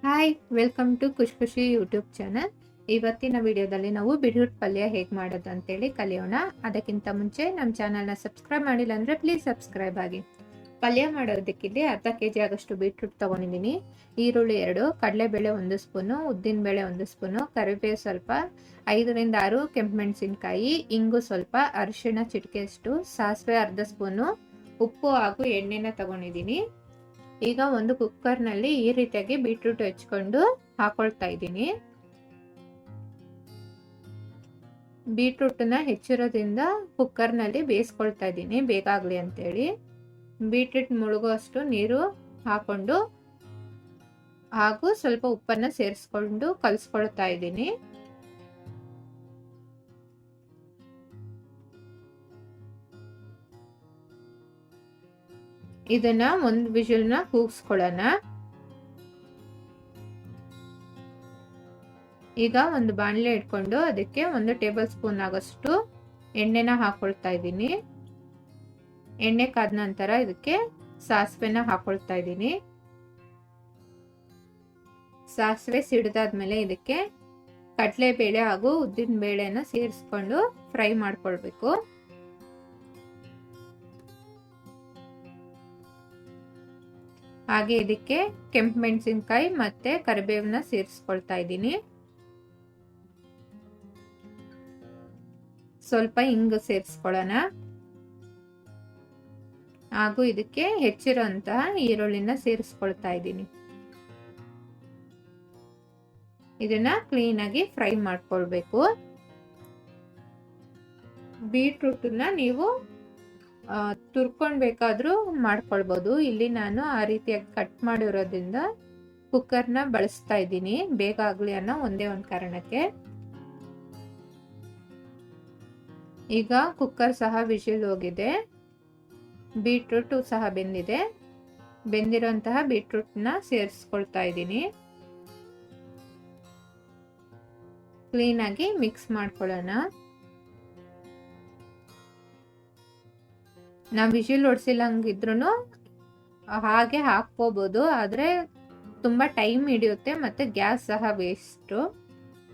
Hi, welcome to ಖುಷಿ ಖುಷಿ YouTube channel. ಇವತ್ತಿನ ವಿಡಿಯೋದಲ್ಲಿ ನಾವು ಬೀಟ್ರೂಟ್ ಪಲ್ಯ ಹೇಗೆ ಮಾಡೋದು ಅಂತೇಳಿ ಕಲಿಯೋಣ. ಅದಕ್ಕಿಂತ ಮುಂಚೆ ನಮ್ಮ ಚಾನಲ್ನ ಸಬ್ಸ್ಕ್ರೈಬ್ ಮಾಡಿಲ್ಲ ಅಂದರೆ ಪ್ಲೀಸ್ ಸಬ್ಸ್ಕ್ರೈಬ್ ಆಗಿ. ಪಲ್ಯ ಮಾಡೋದಕ್ಕಿಲ್ಲಿ ಅರ್ಧ ಕೆಜಿ ಆಗಷ್ಟು ಬೀಟ್ರೂಟ್ ತೊಗೊಂಡಿದ್ದೀನಿ. ಈರುಳ್ಳಿ 2, ಕಡಲೆಬೇಳೆ 1 ಸ್ಪೂನು, ಉದ್ದಿನಬೇಳೆ 1 ಸ್ಪೂನು, ಕರಿಬೇವು ಸ್ವಲ್ಪ, 5ರಿಂದ 6 ಕೆಂಪು ಮೆಣಸಿನ್ಕಾಯಿ, ಇಂಗು ಸ್ವಲ್ಪ, ಅರಿಶಿಣ ಚಿಟಿಕೆಯಷ್ಟು, ಸಾಸಿವೆ ಅರ್ಧ ಸ್ಪೂನು, ಉಪ್ಪು ಹಾಗೂ ಎಣ್ಣೆನ ತಗೊಂಡಿದ್ದೀನಿ. ಈಗ ಒಂದು ಕುಕ್ಕರ್ನಲ್ಲಿ ಈ ರೀತಿಯಾಗಿ ಬೀಟ್ರೂಟ್ ಹೆಚ್ಕೊಂಡು ಹಾಕೊಳ್ತಾ ಇದ್ದೀನಿ. ಬೀಟ್ರೂಟ್ನ ಹೆಚ್ಚಿರೋದ್ರಿಂದ ಕುಕ್ಕರ್ನಲ್ಲಿ ಬೇಯಿಸ್ಕೊಳ್ತಾ ಇದ್ದೀನಿ ಬೇಗ ಆಗಲಿ ಅಂತೇಳಿ. ಬೀಟ್ರೂಟ್ ಮುಳುಗುವಷ್ಟು ನೀರು ಹಾಕೊಂಡು ಹಾಗೂ ಸ್ವಲ್ಪ ಉಪ್ಪನ್ನ ಸೇರಿಸ್ಕೊಂಡು ಕಲಿಸ್ಕೊಳ್ತಾ ಇದ್ದೀನಿ. ಇದನ್ನ ಒಂದು ವಿಷಲ್ನ ಕೂಗಿಸ್ಕೊಳ್ಳೋಣ. ಈಗ ಒಂದು ಬಾಣಲೆ ಇಟ್ಕೊಂಡು ಅದಕ್ಕೆ 1 ಟೇಬಲ್ ಸ್ಪೂನ್ ಆಗಷ್ಟು ಎಣ್ಣೆನ ಹಾಕೊಳ್ತಾ ಇದ್ದೀನಿ. ಎಣ್ಣೆ ಕಾದ ನಂತರ ಇದಕ್ಕೆ ಸಾಸಿವೆನ ಹಾಕೊಳ್ತಾ ಇದ್ದೀನಿ. ಸಾಸಿವೆ ಸಿಡಿದಾದ್ಮೇಲೆ ಇದಕ್ಕೆ ಕಡಲೆಬೇಳೆ ಹಾಗೂ ಉದ್ದಿನ ಬೇಳೆನ ಸೇರಿಸ್ಕೊಂಡು ಫ್ರೈ ಮಾಡ್ಕೊಳ್ಬೇಕು. ಹಾಗೆ ಇದಕ್ಕೆ ಕೆಂಪು ಮೆಣಸಿನ್ಕಾಯಿ ಮತ್ತೆ ಕರಿಬೇವನ್ನ ಸೇರಿಸ್ಕೊಳ್ತಾ ಇದ್ದೀನಿ. ಸ್ವಲ್ಪ ಇಂಗು ಸೇರಿಸ್ಕೊಳ್ಳೋಣ. ಹಾಗೂ ಇದಕ್ಕೆ ಹೆಚ್ಚಿರುವಂತಹ ಈರುಳ್ಳಿನ ಸೇರಿಸ್ಕೊಳ್ತಾ ಇದ್ದೀನಿ. ಇದನ್ನ ಕ್ಲೀನ್ ಆಗಿ ಫ್ರೈ ಮಾಡ್ಕೊಳ್ಬೇಕು. ಬೀಟ್ರೂಟ್ನ ನೀವು ತುರ್ಕೊಳ್ಬೇಕಾದ್ರೂ ಮಾಡ್ಕೊಳ್ಬೋದು. ಇಲ್ಲಿ ನಾನು ಆ ರೀತಿಯಾಗಿ ಕಟ್ ಮಾಡಿರೋದ್ರಿಂದ ಕುಕ್ಕರ್ನ ಬಳಸ್ತಾ ಇದ್ದೀನಿ ಬೇಗ ಆಗ್ಲಿ ಅನ್ನೋ ಒಂದೇ ಒಂದು ಕಾರಣಕ್ಕೆ. ಈಗ ಕುಕ್ಕರ್ ಸಹ ವಿಷಲ್ ಹೋಗಿದೆ, ಬೀಟ್ರೂಟ್ ಸಹ ಬೆಂದಿದೆ. ಬೆಂದಿರುವಂತಹ ಬೀಟ್ರೂಟ್ನ ಸೇರಿಸ್ಕೊಳ್ತಾ ಇದ್ದೀನಿ. ಕ್ಲೀನ್ ಆಗಿ ಮಿಕ್ಸ್ ಮಾಡ್ಕೊಳ್ಳೋಣ. ನಾವು ವಿಷಲ್ ಹೊಡ್ಸಿಲ್ಲಂಗಿದ್ರು ಹಾಗೆ ಹಾಕ್ಕೋಬಹುದು, ಆದ್ರೆ ತುಂಬಾ ಟೈಮ್ ಹಿಡಿಯುತ್ತೆ ಮತ್ತೆ ಗ್ಯಾಸ್ ಸಹ ವೇಸ್ಟ್.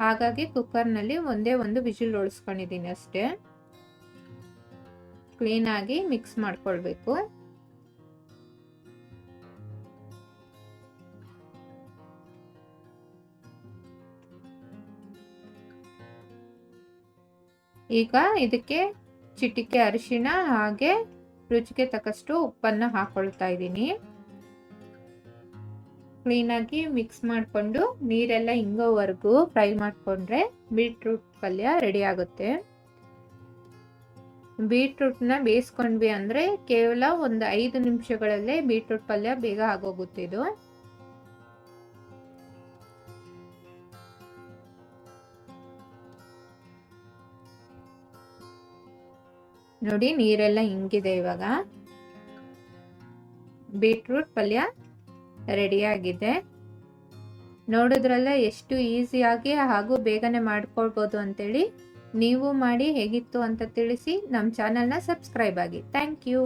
ಹಾಗಾಗಿ ಕುಕ್ಕರ್ನಲ್ಲಿ ಒಂದೇ ಒಂದು ವಿಷಲ್ ಹೊಡ್ಸ್ಕೊಂಡಿದ್ದೀನಿ ಅಷ್ಟೇ. ಕ್ಲೀನ್ ಆಗಿ ಮಿಕ್ಸ್ ಮಾಡ್ಕೊಳ್ಬೇಕು. ಈಗ ಇದಕ್ಕೆ ಚಿಟಿಕೆ ಅರಿಶಿಣ ಹಾಗೆ ರುಚಿಗೆ ತಕ್ಕಷ್ಟು ಉಪ್ಪನ್ನ ಹಾಕೊಳ್ತಾ ಇದ್ದೀನಿ. ಕ್ಲೀನ್ ಆಗಿ ಮಿಕ್ಸ್ ಮಾಡಿಕೊಂಡು ನೀರೆಲ್ಲ ಹಿಂಗೋವರೆಗೂ ಫ್ರೈ ಮಾಡ್ಕೊಂಡ್ರೆ ಬೀಟ್ರೂಟ್ ಪಲ್ಯ ರೆಡಿ ಆಗುತ್ತೆ. ಬೀಟ್ರೂಟ್ನ ಬೇಯಿಸ್ಕೊಂಡ್ವಿ ಅಂದ್ರೆ ಕೇವಲ ಒಂದು 5 ನಿಮಿಷಗಳಲ್ಲೇ ಬೀಟ್ರೂಟ್ ಪಲ್ಯ ಬೇಗ ಆಗೋಗುತ್ತೆ. ಇದು ನೋಡಿ, ನೀರೆಲ್ಲ ಹಿಂಗಿದೆ. ಇವಾಗ ಬೀಟ್ರೂಟ್ ಪಲ್ಯ ರೆಡಿ ಆಗಿದೆ. ನೋಡಿದ್ರಲ್ಲ ಎಷ್ಟು ಈಸಿಯಾಗಿ ಹಾಗೂ ಬೇಗನೆ ಮಾಡ್ಕೊಳ್ಬೋದು ಅಂತೇಳಿ. ನೀವು ಮಾಡಿ ಹೇಗಿತ್ತು ಅಂತ ತಿಳಿಸಿ. ನಮ್ಮ ಚಾನಲ್ನ ಸಬ್ಸ್ಕ್ರೈಬ್ ಆಗಿ. Thank you.